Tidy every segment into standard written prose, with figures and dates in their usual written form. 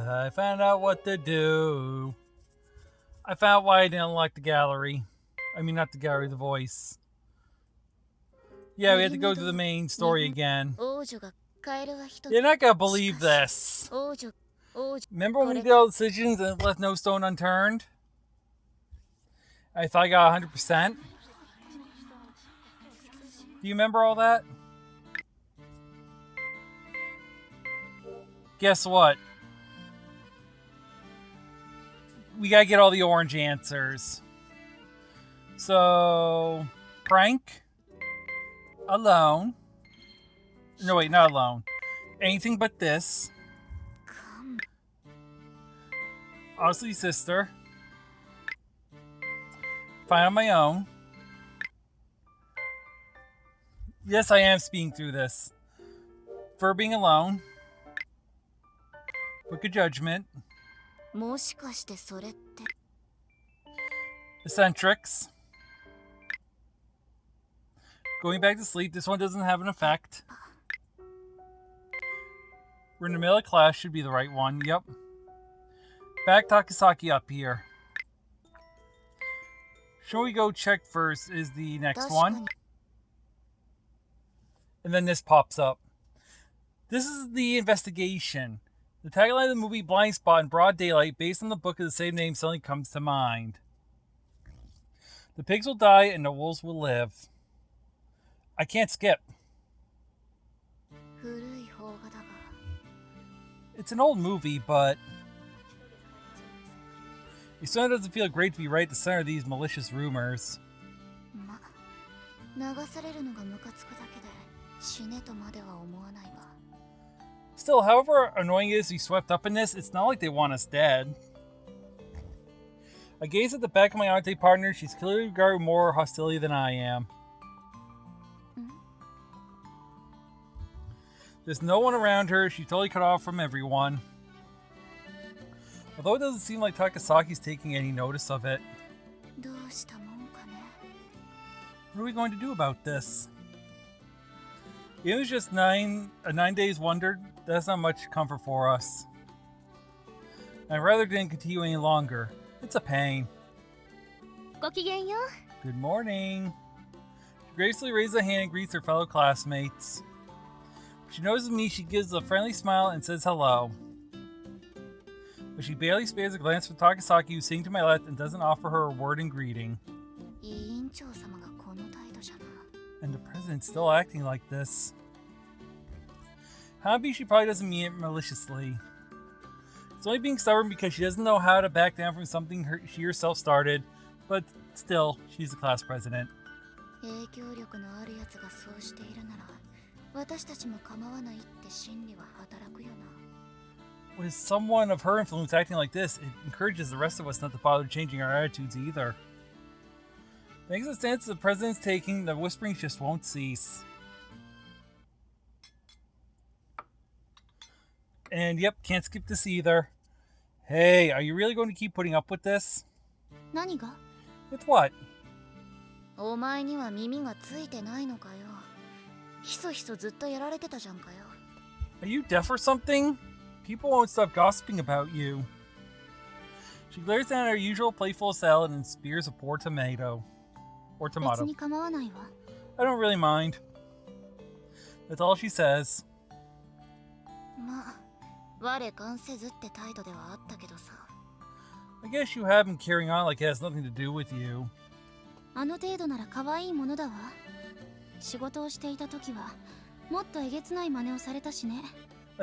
I found out what to do. I found why I didn't like the gallery. I mean, not the gallery, the voice. Yeah, we had to go to the main story again. You're not gonna believe this. Remember when we did all the decisions and left no stone unturned? I thought I got 100%. Do you remember all that? Guess what? We gotta get all the orange answers. So, prank, alone. No, wait, not alone. Anything but this. Obviously, sister. Find on my own. Yes, I am speaking through this. For being alone. Book of Judgment. Eccentrics. Going back to sleep. This one doesn't have an effect. We're in the middle of class. Should be the right one. Yep. Back Takasaki up here. Shall we go check first is the next one. And then this pops up. This is the investigation. The tagline of the movie Blind Spot in Broad Daylight, based on the book of the same name, suddenly comes to mind. The pigs will die and the wolves will live. I can't skip. It's an old movie, but it certainly doesn't feel great to be right at the center of these malicious rumors. Still, however annoying it is to be swept up in this, it's not like they want us dead. I gaze at the back of my ante partner. She's clearly regarded more hostility than I am. There's no one around her. She's totally cut off from everyone. Although it doesn't seem like Takasaki's taking any notice of it. What are we going to do about this? It was just a 9 days wonder. That's not much comfort for us. I'd rather didn't continue any longer. It's a pain. Good morning. She gracefully raises a hand and greets her fellow classmates. When she notices me, she gives a friendly smile and says hello. But she barely spares a glance for Takasaki, who's sitting to my left and doesn't offer her a word in greeting. And the president's still acting like this. Happy she probably doesn't mean it maliciously. It's only being stubborn because she doesn't know how to back down from something she herself started, but still, she's the class president. With someone of her influence acting like this, it encourages the rest of us not to bother changing our attitudes either. Thanks to the stance the president's taking, the whisperings just won't cease. And yep, can't skip this either. Hey, are you really going to keep putting up with this? With what? Are you deaf or something? People won't stop gossiping about you. She glares down at her usual plateful of salad and spears a poor tomato. Or tomato. I don't really mind. That's all she says. I guess you have been carrying on like it has nothing to do with you. I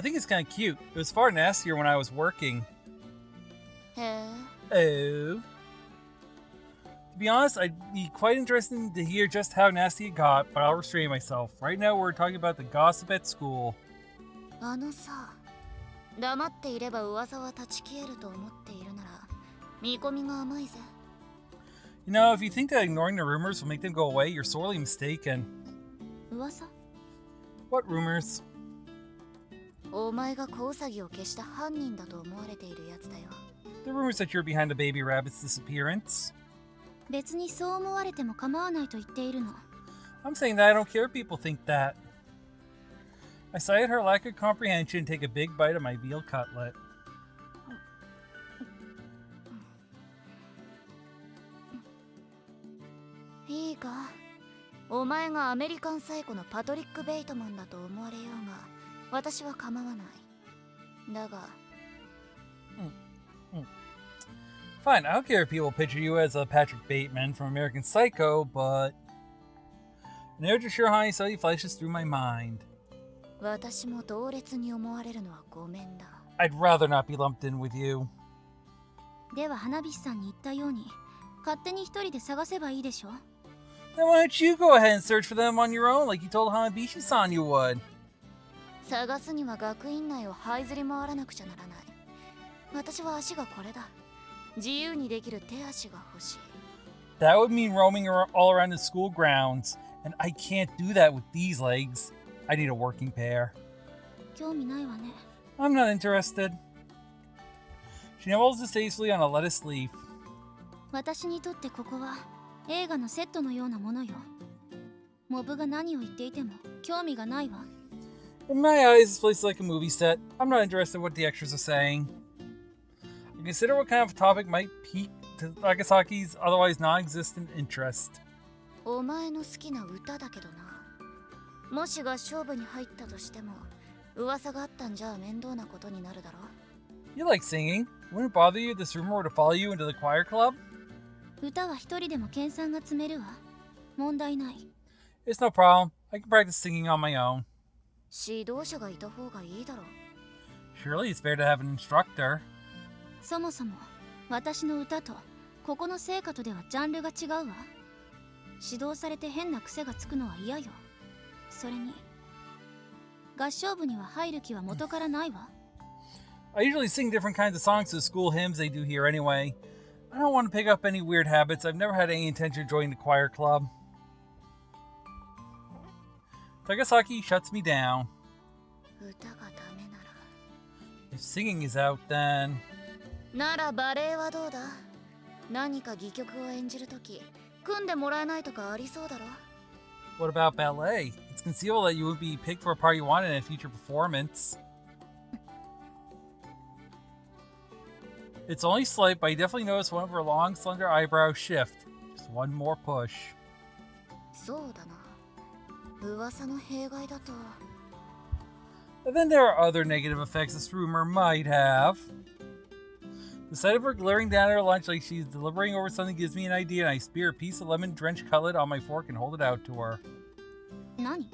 think it's kind of cute. It was far nastier when I was working. Oh. To be honest, I'd be quite interested to hear just how nasty it got, but I'll restrain myself. Right now we're talking about the gossip at school. You know, if you think that ignoring the rumors will make them go away, you're sorely mistaken. What rumors? The rumors that you're behind the baby rabbit's disappearance. I'm saying that I don't care if people think that. I cited her lack of comprehension and take a big bite of my veal cutlet. いいか、お前がアメリカンサイコのパトリック・ベイトマンだと思われようが私は構わない。だが Fine, I don't care if people picture you as a Patrick Bateman from American Psycho, but an urge to sure how I saw you flashes through my mind. 私も同列に思われるのはごめんだ。 I'd rather not be lumped in with you. では花火師さんに言ったように勝手に一人で探せばいいでしょ。 Then why don't you go ahead and search for them on your own like you told Hanabishi-san you would? 探すには学院内を這いずり回らなくちゃならない。私は足がこれだ。自由にできる手足が欲しい。 That would mean roaming all around the school grounds, and I can't do that with these legs. I need a working pair. 興味ないわね。 I'm not interested. She nibbles distastefully on a lettuce leaf. 私にとってここは映画のセットのようなものよ。モブが何を言っていても興味がないわ。 In my eyes, this place is like a movie set. I'm not interested in what the extras are saying. I consider what kind of topic might pique Nagasaki's otherwise non-existent interest. お前の好きな歌だけどな。もし合唱部に入ったとしても噂があったんじゃ面倒なことになるだろ。 You like singing? Wouldn't it bother you if this rumor were to follow you into the choir club? 歌は一人でも研鑽が積めるわ。問題ない。 It's no problem. I can practice singing on my own. 指導者がいた方がいいだろう。 Surely it's fair to have an instructor. そもそも私の歌とここの聖歌とではジャンルが違うわ。指導されて変な癖がつくのは嫌よ。それに合唱部には入る気は元からないわ。 I usually sing different kinds of songs to the school hymns they do here anyway. I don't want to pick up any weird habits. I've never had any intention of joining the choir club. Tagasaki shuts me down. 歌がダメなら If singing is out, then... ならバレエはどうだ。何か戯曲を演じるとき組んでもらえないとかありそうだろ。 What about ballet? It's conceivable that you would be picked for a part you wanted in a future performance. It's only slight, but I definitely noticed one of her long, slender eyebrows shift. Just one more push. そうだな。噂の弊害だと。 And then there are other negative effects this rumor might have. The sight of her glaring down at her lunch like she's deliberating over something gives me an idea, and I spear a piece of lemon-drenched cutlet on my fork and hold it out to her. 何？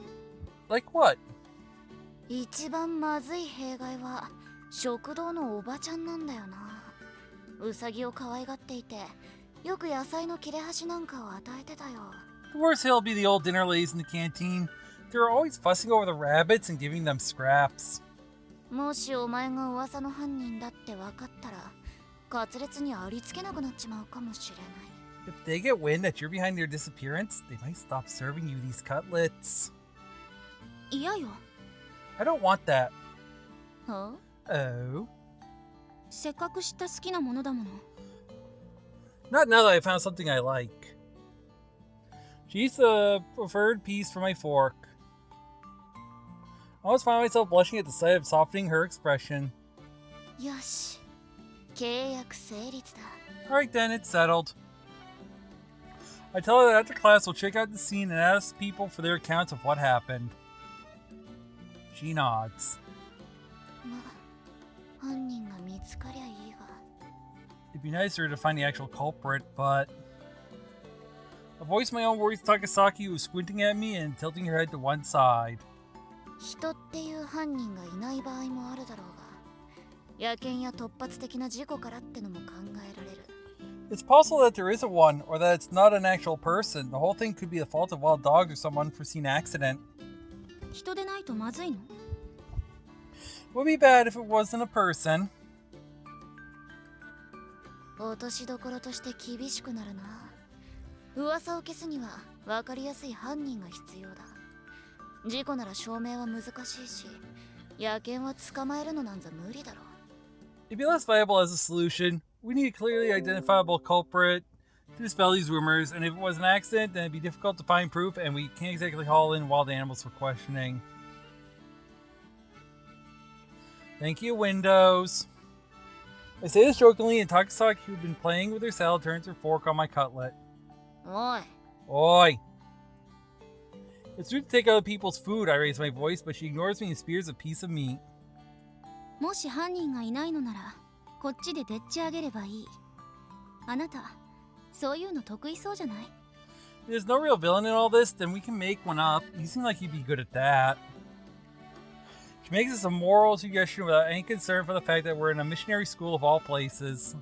Like what? 一番まずい弊害は食堂のおばちゃんなんだよな。ウサギを可愛がっていて、よく野菜の切れ端なんかを与えてたよ。 The worst hill'll be the old dinner ladies in the canteen. They're always fussing over the rabbits and giving them scraps. もしお前が噂の犯人だって分かったら、カツレツにありつけなくなっちまうかもしれない。 If they get wind that you're behind their disappearance, they might stop serving you these cutlets. 嫌よ。 I don't want that. は？ Oh? せっかく知った好きなものだもの。 Not now that I found something I like. She eats the preferred piece from my fork. I almost find myself blushing at the sight of softening her expression. よし。契約成立だ。 Alright then, it's settled. I tell her that after class we'll check out the scene and ask people for their accounts of what happened. She nods. ま、犯人が見つかりゃいいが。 It'd be nicer to find the actual culprit, but... I voiced my own worries to Takasaki, who was squinting at me and tilting her head to one side. 人っていう犯人がいない場合もあるだろうが、野犬や突発的な事故からってのも考えられる。 It's possible that there isn't one, or that it's not an actual person. The whole thing could be the fault of wild dogs or some unforeseen accident. 人でないとまずいの？ Would be bad if it wasn't a person. 落としどころとして厳しくなるな。噂を消すには分かりやすい犯人が必要だ。事故なら証明は難しいし、野犬は捕まえるのなんざ無理だろ。 It'd be less viable as a solution. We need a clearly identifiable culprit to dispel these rumors, and if it was an accident, then it'd be difficult to find proof, and we can't exactly haul in wild animals for questioning. Thank you, Windows. I say this jokingly, and Takasaki, who'd been playing with her salad, turns her fork on my cutlet. おい、Oi! It's rude to take other people's food, I raise my voice, but she ignores me and spears a piece of meat. もし犯人がいないのならこっちででっち上げればいい。あなたそういうの得意そうじゃない？ If there's no real villain in all this, then we can make one up. You seem like you'd be good at that. She makes us a moral suggestion without any concern for the fact that we're in a missionary school of all places.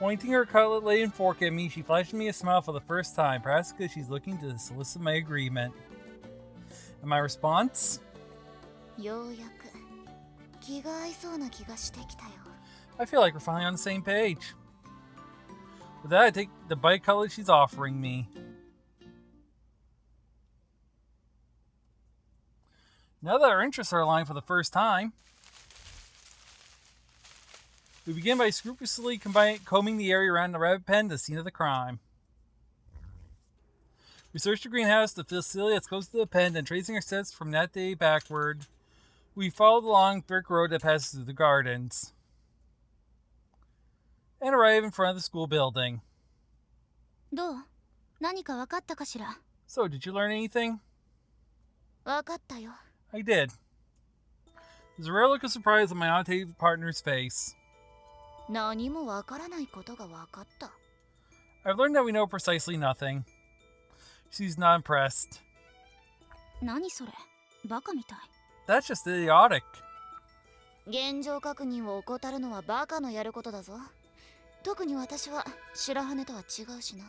Pointing her cutlet-laden fork at me, she flashes me a smile for the first time, perhaps because she's looking to solicit my agreement. And my response? ようやく気が合いそうな気がしてきたよ。 I feel like we're finally on the same page. With that, I take the bite cutlet she's offering me. Now that our interests are aligned for the first time, we begin by scrupulously combing the area around the rabbit pen, the scene of the crime. We search the greenhouse, the facility that's close to the pen, and tracing our steps from that day backward, we followed along brick road that passes through the gardens, and arrive in front of the school building. どう？何か分かったかしら？ So, did you learn anything? 分かったよ。 I did. There's a rare look of surprise on my annotated partner's face. 何も分からないことが分かった。 I've learned that we know precisely nothing. She's not impressed. 何それ？バカみたい。 That's just idiotic. 現状確認を怠るのはバカのやることだぞ。特に私は白羽とは違うしな。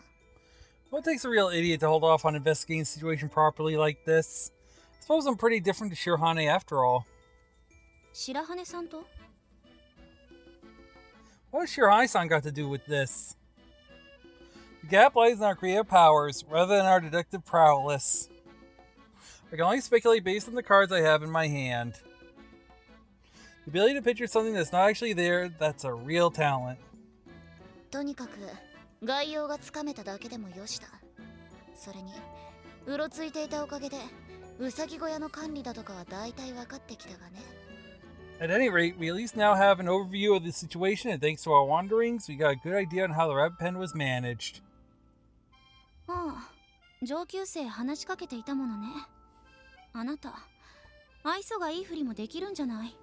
What takes a real idiot to hold off on investigating a situation properly like this? I suppose I'm pretty different to Shirahane after all. 白羽さんと？ What has Shirahane-san got to do with this? The gap lies in our creative powers, rather than our deductive prowess. I can only speculate based on the cards I have in my hand. The ability to picture something that's not actually there, that's a real talent. とにかく概要がつかめただけでもよしだ。それにうろついていたおかげでうさぎ小屋の管理だとかは大体分かってきたがね。 At any rate, we at least now have an overview of the situation, and thanks to our wanderings, we got a good idea on how the rabbit pen was managed. ああ、上級生話しかけていたものね。あなた、愛想がいいふりもできるんじゃない？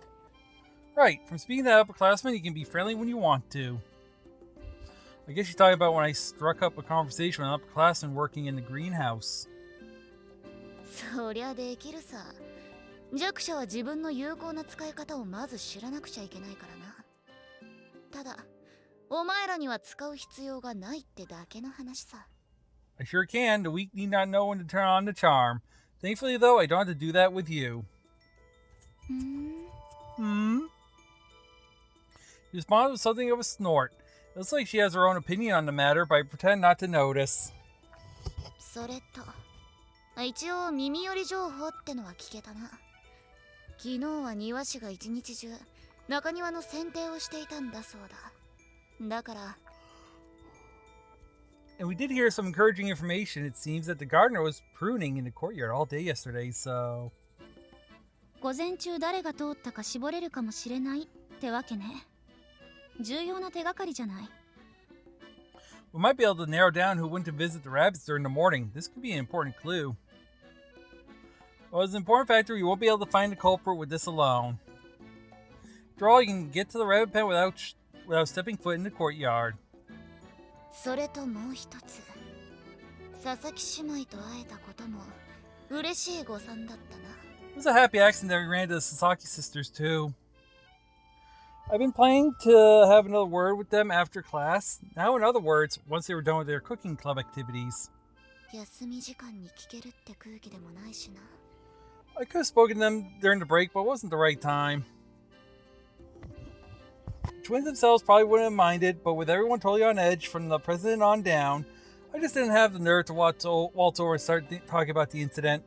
Right, from speaking to upperclassmen, you can be friendly when you want to. I guess you're talking about when I struck up a conversation with an upperclassman working in the greenhouse. そりゃできるさ。弱者は自分の有効な使い方をまず知らなくちゃいけないからな。ただ、お前らには使う必要がないってだけの話さ。 I sure can. The weak need not know when to turn on the charm. Thankfully, though, I don't have to do that with you. She responds with something of a snort. It looks like she has her own opinion on the matter, but I pretend not to notice. それと、一応耳寄り情報ってのは聞けたな。昨日は庭師が一日中中庭の剪定をしていたんだそうだ。だから。 And we did hear some encouraging information. It seems that the gardener was pruning in the courtyard all day yesterday, so... 午前中誰が通ったか絞れるかもしれないってわけね。重要な手がかりじゃない。 We might be able to narrow down who went to visit the rabbits during the morning. This could be an important clue. Well, it's an important factor. We won't be able to find the culprit with this alone. After all, you can get to the rabbit pen without stepping foot in the courtyard. それともう一つ、佐々木姉妹と会えたことも嬉しい誤算だったな。 It was a happy accident that we ran into the Sasaki sisters too. I've been planning to have another word with them after class. Now, in other words, once they were done with their cooking club activities. 休み時間に聞けるって空気でもないしな。 I could have spoken to them during the break, but it wasn't the right time. The twins themselves probably wouldn't have minded, but with everyone totally on edge from the president on down, I just didn't have the nerve to waltz over and start talking about the incident.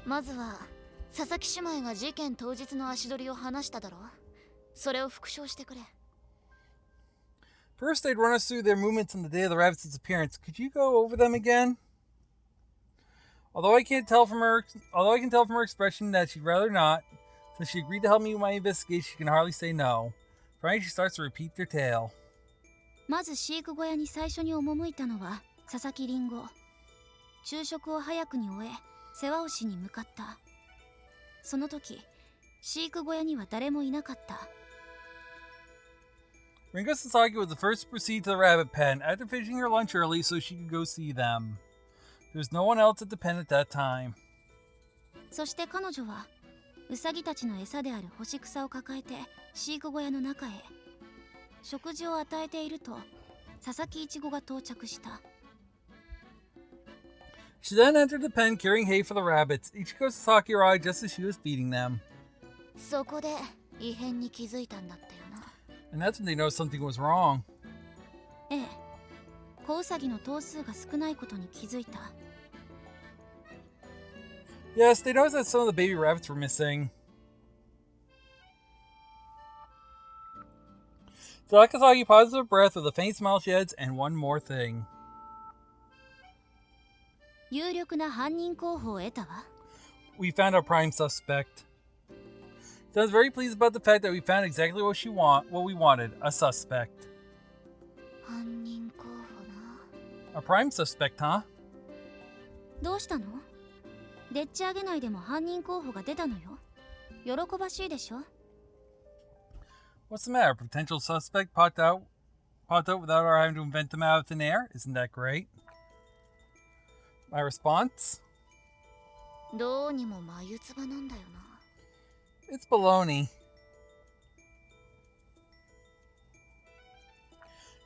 まずは佐々木姉妹が事件当日の足取りを話しただろう。それを復唱してくれ。 First, they'd run us through their movements on the day of the rabbit's disappearance. Could you go over them again? Although I can tell from her expression that she'd rather not, since she agreed to help me with my investigation, she can hardly say no. Finally, she starts to repeat their tale. まず飼育小屋に最初に赴いたのは佐々木りんご。昼食を早くに終え世話をしに向かった。その時飼育小屋には誰もいなかった。Ringo Sasaki was the first to proceed to the rabbit pen after finishing her lunch early so she could go see them. There was no one else at the pen at that time. そして彼女はウサギたちの餌である干し草を抱えて飼育小屋の中へ。食事を与えていると佐々木イチゴが到着した。She then entered the pen carrying hay for the rabbits. Ichiko Sasaki arrived just as she was feeding them. そこで異変に気づいたんだったよな。And that's when they noticed something was wrong. ええ、子ウサギの頭数が少ないことに気づいた。Yes, they noticed that some of the baby rabbits were missing. Sakazaki pauses her breath with a faint smile she adds, and one more thing. 有力な犯人候補を得たわ。We found our prime suspect. Sounds very pleased about the fact that we found exactly what we wanted, a suspect. 犯人候補な。A prime suspect, huh? どうしたの？でっち上げないでも犯人候補が出たのよ。喜ばしいでしょ？ What's the matter? Potential suspect popped out without our having to invent them out of thin air? Isn't that great? My response? どうにも眉唾なんだよな。It's baloney.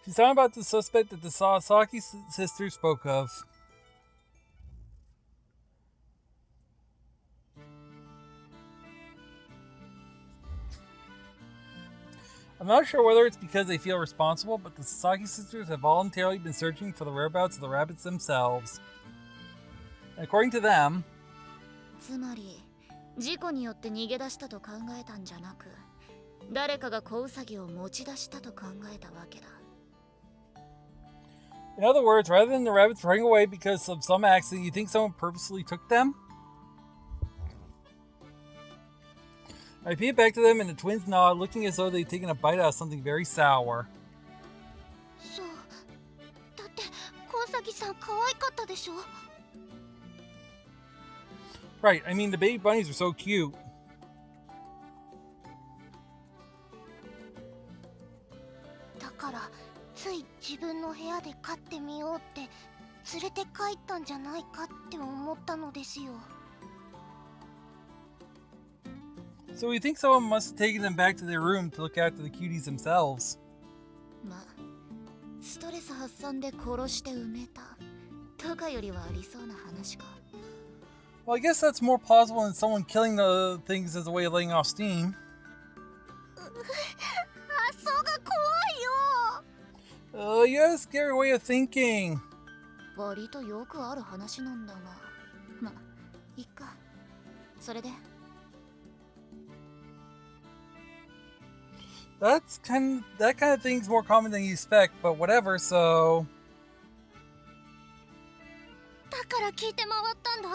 She's talking about the suspect that the Sasaki sister spoke of. I'm not sure whether it's because they feel responsible, but the Sasaki sisters have voluntarily been searching for the whereabouts of the rabbits themselves. And according to them, つまり事故によって逃げ出したと考えたんじゃなく、誰かが子ウサギを持ち出したと考えたわけだ。in other words, rather than the rabbits running away because of some accident, you think someone purposely took them? I repeat it back to them, and the twins nod, looking as though they'd taken a bite out of something very sour. そう。だって子ウサギさん可愛かったでしょ。Right, I mean, the baby bunnies are so cute. だからつい自分の部屋で飼ってみようって連れて帰ったんじゃないかって思ったのですよ。So we think someone must have taken them back to their room to look after the cuties themselves. まあ、ストレス発散で殺して埋めたとかよりはありそうな話か。Well, I guess that's more plausible than someone killing the things as a way of letting off steam. 発想が怖いよ。You have a scary way of thinking. 割とよくある話なんだが、まあ、いっか。それで。That kind of thing's more common than you expect, but whatever, so... だから聞いて回ったんだ。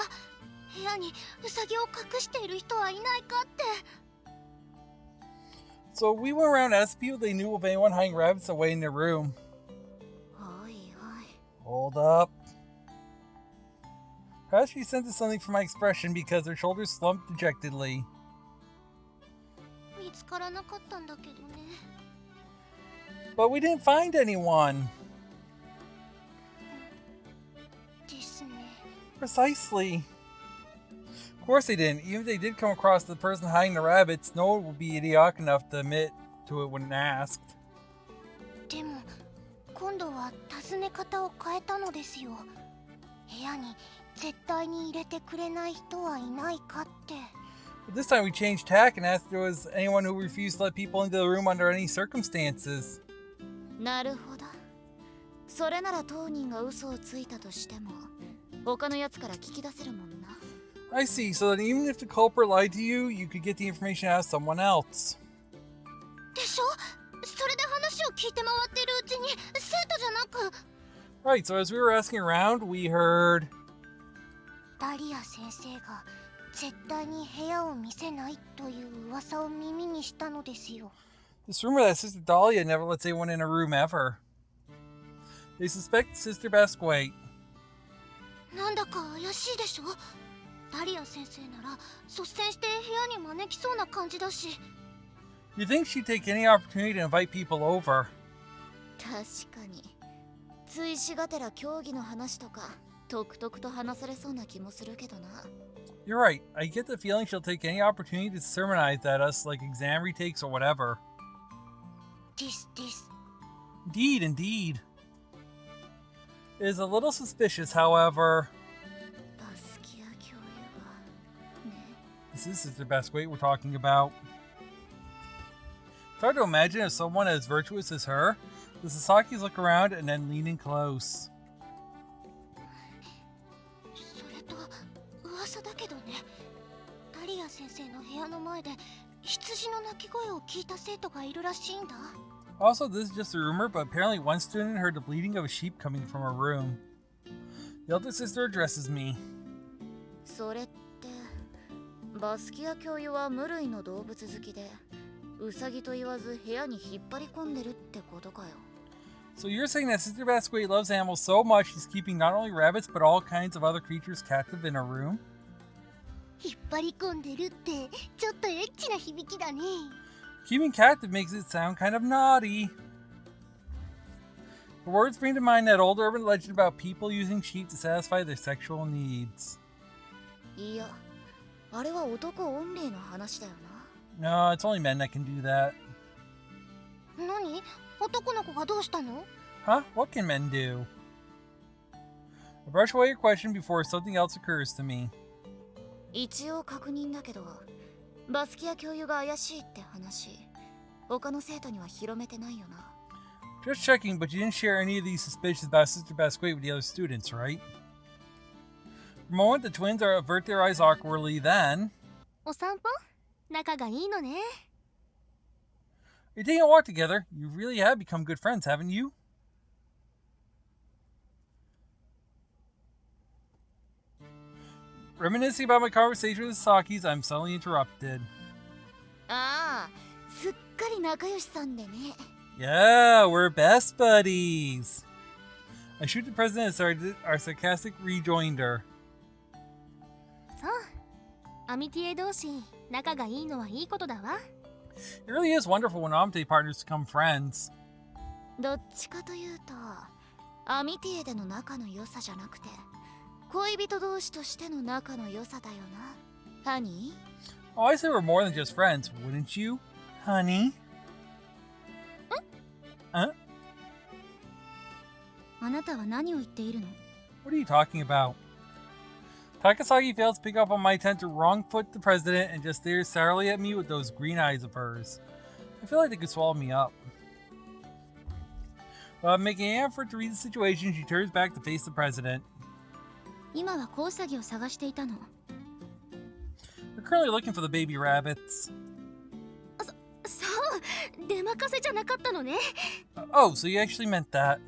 部屋にウサギを隠している人はいないかって。So we went around asking people they knew of anyone hiding rabbits away in their room. おいおい. Hold up. Perhaps she sensed something from my expression because her shoulders slumped dejectedly. 見つからなかったんだけどね。But we didn't find anyone. ですね。Precisely. Of course they didn't. Even if they did come across the person hiding the rabbits, no one would be idiotic enough to admit to it when asked. でも、今度は尋ね方を変えたのですよ。部屋に絶対に入れてくれない人はいないかって。But this time we changed tack and asked if there was anyone who refused to let people into the room under any circumstances. なるほど。それなら当人が嘘をついたとしても、他のやつから聞き出せるもんな。I see, so that even if the culprit lied to you, you could get the information out of someone else. でしょ？それで話を聞いて回っているうちに生徒じゃなく。Right, so as we were asking around, we heard... ダリア先生が絶対に部屋を見せないという噂を耳にしたのですよ。This rumor that Sister Dahlia never lets anyone in her room ever. They suspect Sister Basquate. なんだか怪しいでしょ。ダリア先生なら率先して部屋に招きそうな感じだし。 You think she'd take any opportunity to invite people over? 確かに追試がてら競技の話とかとくとくと話されそうな気もするけどな。 You're right. I get the feeling she'll take any opportunity to sermonize at us, like exam retakes or whatever. ですです。 Indeed. It is a little suspicious, however. バスキア教諭がね。 This is Sister Best Weight we're talking about. It's hard to imagine if someone as virtuous as her. The Sasakis look around and then lean in close. それと噂だけどね、ダリア先生の部屋の前で羊の鳴き声を聞いた生徒がいるらしいんだ。 Also, this is just a rumor, but apparently one student heard the bleating of a sheep coming from her room. The elder sister addresses me. それってバスキア教諭は無類の動物好きでウサギと言わず部屋に引っ張り込んでるってことかよ。 So you're saying that Sister Basquet loves animals so much she's keeping not only rabbits but all kinds of other creatures captive in her room? 引っ張り込んでるってちょっとエッチな響きだね。 Keeping captive makes it sound kind of naughty. The words bring to mind that old urban legend about people using sheep to satisfy their sexual needs. いや、あれは男オンリーの話だよな。 No, it's only men that can do that. 何？男の子がどうしたの？ Huh? What can men do? I brush away your question before something else occurs to me. 一応確認だけど、バスキア教諭が怪しいって話、他の生徒には広めてないよな。 Just checking, but you didn't share any of these suspicions about Sister Basquet with the other students, right? For a moment, the twins avert their eyes awkwardly, then... お散歩？仲がいいのね。 You're taking a walk together. You really have become good friends, haven't you? Reminiscing about my conversation with the Sakis, I'm suddenly interrupted. ああ、すっかり仲良しさんでね。 Yeah, we're best buddies. I shoot the president as our sarcastic rejoinder. そう。アミティエ同士仲がいいのはいいことだわ。 It really is wonderful when Amite partners become friends. どっちかというと、アミティエでの仲の良さじゃなくて、恋人同士としての仲の良さだよな。ハニー？ Oh, I say we're more than just friends, wouldn't you, honey? あなたは何を言っているの？ What are you talking about? Takasaki fails to pick up on my attempt to wrong foot the president and just stares sourly at me with those green eyes of hers. I feel like they could swallow me up. While I'm making an effort to read the situation, she turns back to face the president. 今は子ウサギを探していたの。 We're currently looking for the baby rabbits. そう、出任せじゃなかったのね。 Oh, so you actually meant that.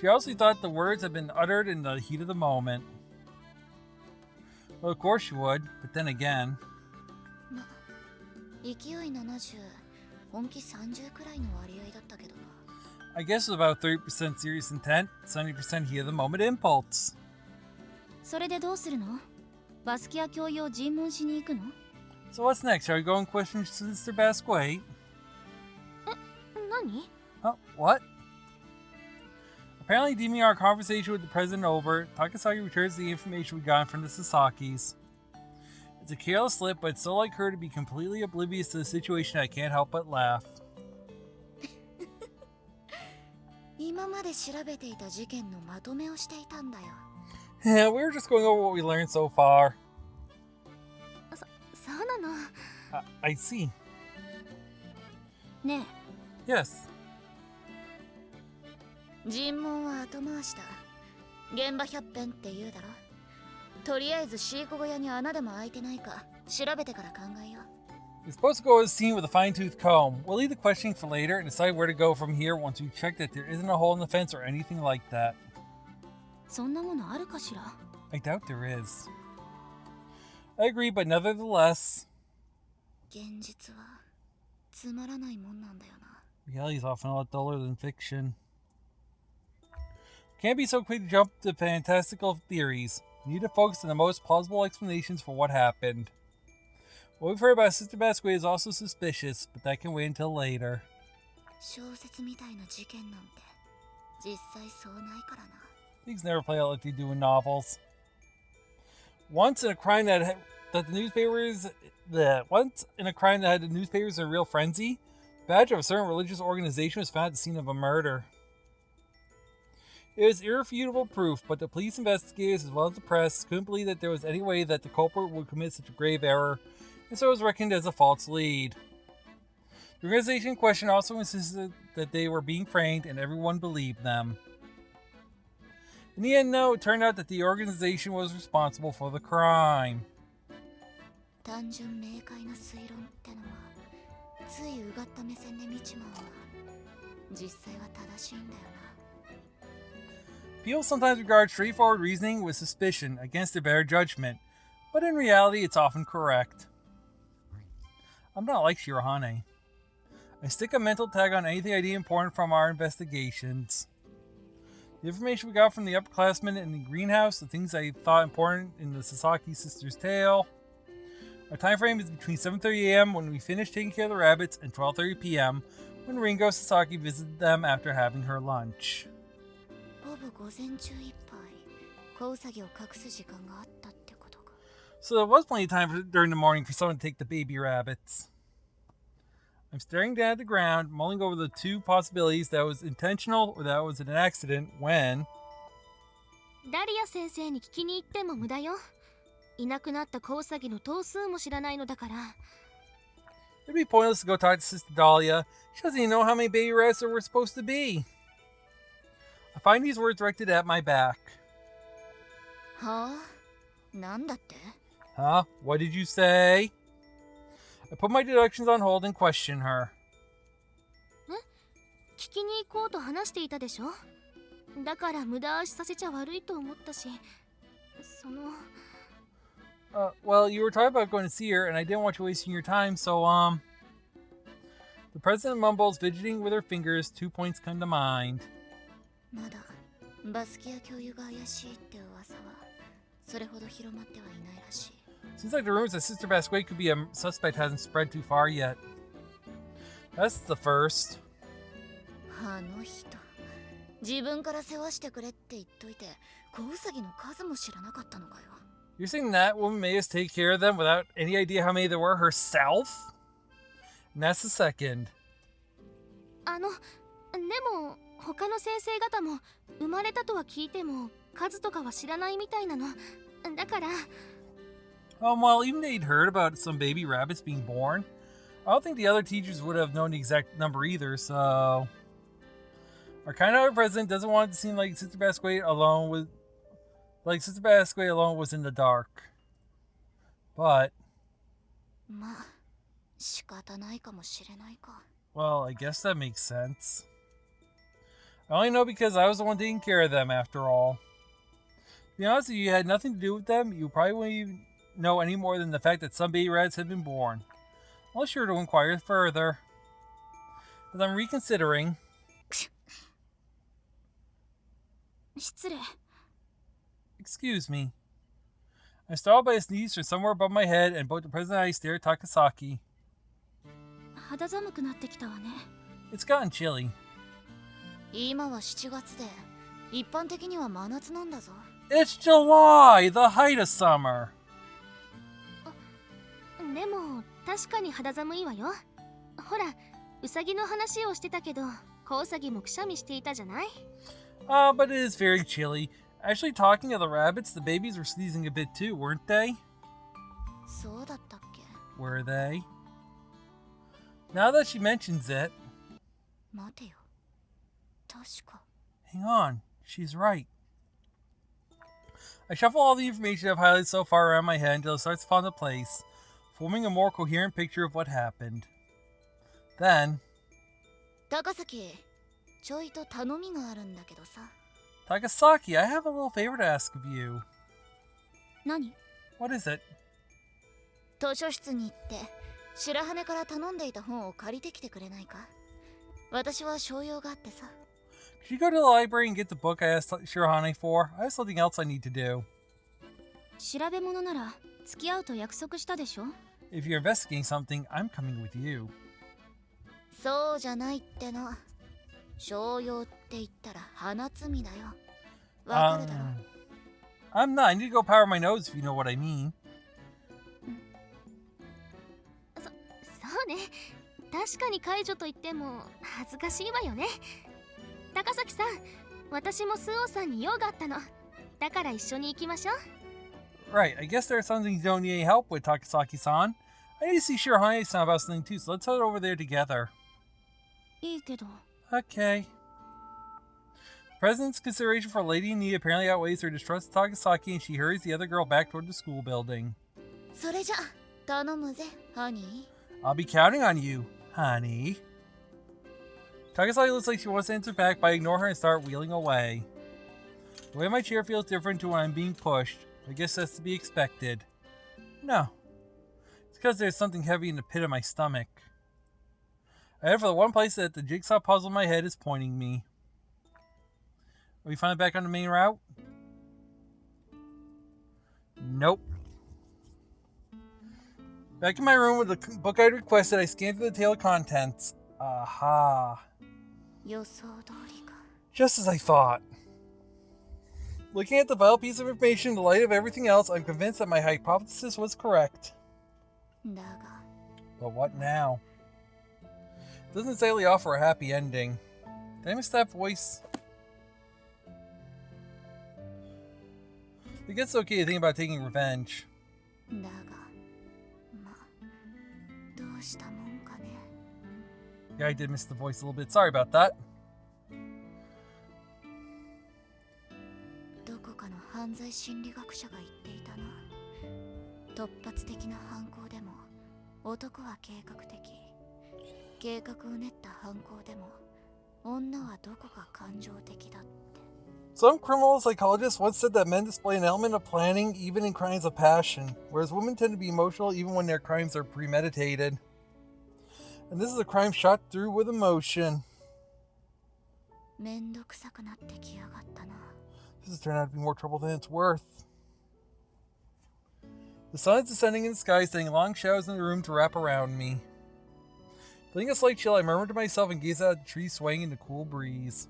She obviously thought the words had been uttered in the heat of the moment. Well, of course she would, but then again. ま、勢い70、本気30くらいの割合だったけどな。 I guess it was about 30% serious intent, 70% heat of the moment impulse. それでどうするの？バスキア教諭を尋問しに行くの？ So what's next? Shall we go and question Sister Basquet? 何？ Huh? What? Apparently deeming our conversation with the president over, Takasaki returns the information we got from the Sasakis. It's a careless slip, but it's so like her to be completely oblivious to the situation I can't help but laugh. 今まで調べていた事件のまとめをしていたんだよ。 Yeah, we were just going over what we learned so far. そうなの。 I see. ね Yes. 尋問は後回しだ。現場百遍って言うだろ。とりあえず飼育小屋に穴でも開いてないか調べてから考えよう。 We're supposed to go to the scene with a fine-tooth comb. We'll leave the questioning for later and decide where to go from here once we've checked that there isn't a hole in the fence or anything like that. そんなものあるかしら？ I doubt there is. I agree, but nevertheless... 現実はつまらないもんなんだよな。 Reality is often a lot duller than fiction. Can't be so quick to jump to fantastical theories. We need to focus on the most plausible explanations for what happened. What we've heard about Sister Basque is also suspicious, but that can wait until later. Things never play out like they do in novels. Once in a crime that had the newspapers in a real frenzy, the badge of a certain religious organization was found at the scene of a murder. It was irrefutable proof, but the police investigators as well as the press couldn't believe that there was any way that the culprit would commit such a grave error, and so it was reckoned as a false lead. The organization in question also insisted that they were being framed, and everyone believed them. In the end, though, it turned out that the organization was responsible for the crime. People sometimes regard straightforward reasoning with suspicion against their better judgment, but in reality it's often correct. I'm not like Shirahane. I stick a mental tag on anything I deem important from our investigations. The information we got from the upperclassmen in the greenhouse, the things I thought important in the Sasaki sisters' tale. Our time frame is between 7:30 a.m. when we finish taking care of the rabbits and 12:30 p.m. when Ringo Sasaki visited them after having her lunch. So there was plenty of time during the morning for someone to take the baby rabbits. I'm staring down at the ground, mulling over the two possibilities that was intentional or that was an accident when... ダリア先生に聞きに行っても無駄よ。いなくなった子ウサギの頭数も知らないのだから。It'd be pointless to go talk to Sister Dahlia. She doesn't even know how many baby rabbits there were supposed to be. I find these words directed at my back. Huh? なんだって? Huh? What did you say? I put my deductions on hold and question her. 聞きに行こうと話していたでしょ? だから無駄足させちゃ悪いと思ったし、その... well, you were talking about going to see her, and I didn't want you wasting your time, so, The president mumbles, fidgeting with her fingers. 2 points come to mind. まだバスキア教諭が怪しいって噂はそれほど広まってはいないらしい。 Seems like the rumors that Sister Basque could be a suspect hasn't spread too far yet. That's the first. あの人、自分から世話してくれって言っといて、子ウサギの数も知らなかったのかよ。 You're saying that woman made us take care of them without any idea how many there were herself? And that's the second. でも他の先生方も生まれたとは聞いても数とかは知らないみたいなの。だから。Well, even they'd heard about some baby rabbits being born. I don't think the other teachers would have known the exact number either, so... Our kind hearted president doesn't want it to seem like Sister Basque alone was... Like Sister Basque alone was in the dark. But... Well, I guess that makes sense. I only know because I was the one taking care of them, after all. To be honest, if you had nothing to do with them, you probably wouldn't even know any more than the fact that some baby rabbits had been born. Unless you were to inquire further. But I'm reconsidering. 失礼. Excuse me. I'm startled by a sneeze from somewhere above my head, and both the president and I stare at Takasaki. 肌寒くなってきたわね. It's gotten chilly. 今は7月で、一般的には真夏なんだぞ. It's July, the height of summer. でも確かに肌寒いわよ。ほら、ウサギの話をしてたけど、子ウサギもくしゃみしていたじゃない? But it is very chilly. Actually, talking of the rabbits, the babies were sneezing a bit too, weren't they? そうだったっけ? Were they? Now that she mentions it... 待てよ。確か. Hang on, she's right. I shuffle all the information I've highlighted so far around my head until it starts to fall into place, forming a more coherent picture of what happened. Then... 高崎、ちょいと頼みがあるんだけどさ。 Takasaki, I have a little favor to ask of you. 何? What is it? 図書室に行って、白羽から頼んでいた本を借りてきてくれないか? 私は商用があってさ。Could you go to the library and get the book I asked Shirohane for? I have something else I need to do. 調べ物なら付き合うと約束したでしょ? If you're investigating something, I'm coming with you. そうじゃないっての。商用って言ったら花摘みだよ。わかるだろ。I'm not. I need to go powder my nose if you know what I mean. そうね。確かに解除と言っても恥ずかしいわよね。高崎さん、私もスオさんに用があったの。だから一緒に行きましょう。Right, I guess there are some things you don't need any help with, Takasaki-san. I need to see Shirohane-san about something too, so let's head over there together. いいけど。Okay. The president's consideration for a lady in need apparently outweighs her distrust of Takasaki, and she hurries the other girl back toward the school building. それじゃ、頼むぜ、ハニー。I'll be counting on you, honey. Takasaki looks like she wants to answer back, but I ignore her and start wheeling away. The way my chair feels different to when I'm being pushed. I guess that's to be expected. No. It's because there's something heavy in the pit of my stomach. I head for the one place that the jigsaw puzzle in my head is pointing me. Are we finally back on the main route? Nope. Back in my room with the book I'd requested, I scanned through the table of contents. Aha. 予想通りか。 Just as I thought. Looking at the vital piece of information in the light of everything else, I'm convinced that my hypothesis was correct. だが。 But what now? It doesn't exactly offer a happy ending. Did I miss that voice? I guess it's okay to think about taking revenge. だが、ま、どうしたもんかね。 Yeah, I did miss the voice a little bit. Sorry about that. どこかの犯罪心理学者が言っていたな。突発的な犯行でも、男は計画的。計画を練った犯行でも、女はどこか感情的だって。 Some criminal psychologists once said that men display an element of planning even in crimes of passion, whereas women tend to be emotional even when their crimes are premeditated. And this is a crime shot through with emotion. めんどくさくなってきやがったな。 This has turned out to be more trouble than it's worth. The sun is descending in the sky, sending long shadows in the room to wrap around me. Feeling a slight chill, I murmured to myself and gazed out at the trees swaying in the cool breeze.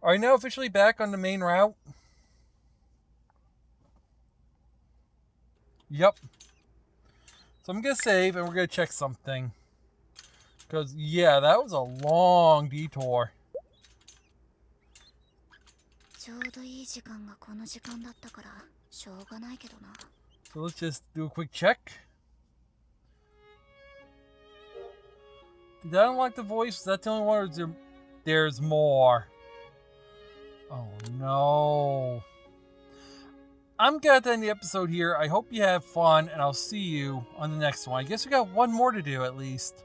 Are we now officially back on the main route? Yep. So I'm going to save and we're going to check something. Because, yeah, that was a long detour. ちょうどいい時間がこの時間だったからしょうがないけどな。 So let's just do a quick check. Did that unlock the voice? Was that the only one, or is there's more? Oh no. I'm gonna have to end the episode here. I hope you have fun, and I'll see you on the next one. I guess we got one more to do at least.